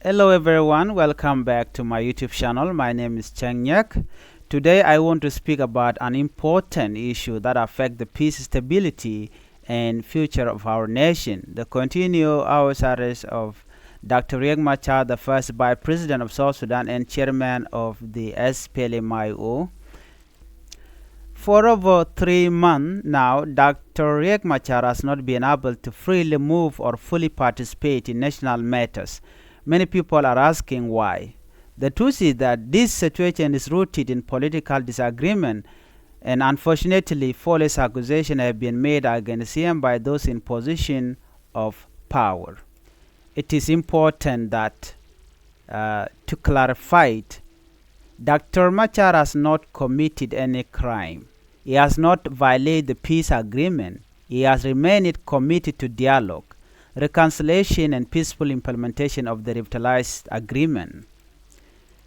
Hello everyone, welcome back to my YouTube channel. My name is Changkuoth Nyak. Today I want to speak about an important issue that affects the peace, stability and future of our nation. The continued hours arrest of Dr. Machar, the first Vice President of South Sudan and Chairman of the SPLMIO. For over 3 months now, Dr. Machar has not been able to freely move or fully participate in national matters. Many people are asking why. The truth is that this situation is rooted in political disagreement, and unfortunately false accusations have been made against him by those in position of power. It is important that to clarify it, Dr. Machar has not committed any crime. He has not violated the peace agreement. He has remained committed to dialogue, reconciliation and peaceful implementation of the revitalized agreement.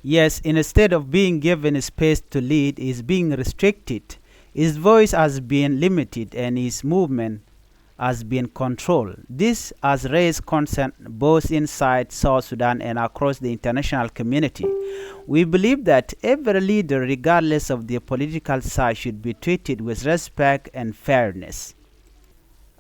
Yes, instead of being given space to lead, he is being restricted. His voice has been limited and his movement has been controlled. This has raised concern both inside South Sudan and across the international community. We believe that every leader, regardless of their political side, should be treated with respect and fairness.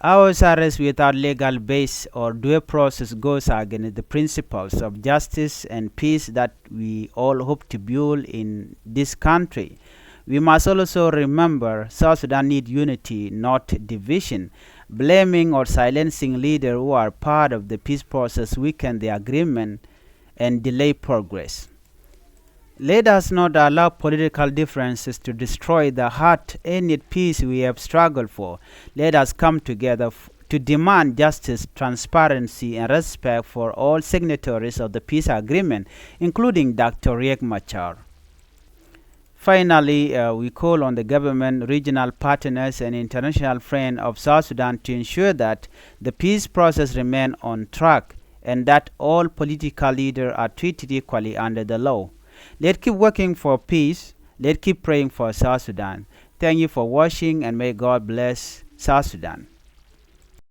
Our arrest without legal base or due process goes against the principles of justice and peace that we all hope to build in this country. We must also remember South Sudan needs unity, not division. Blaming or silencing leaders who are part of the peace process weaken the agreement and delay progress. Let us not allow political differences to destroy the heart-earned peace we have struggled for. Let us come together to demand justice, transparency, and respect for all signatories of the peace agreement, including Dr. Riek Machar. Finally, we call on the government, regional partners, and international friends of South Sudan to ensure that the peace process remains on track and that all political leaders are treated equally under the law. Let's keep working for peace. Let's keep praying for South Sudan. Thank you for watching and may God bless South Sudan.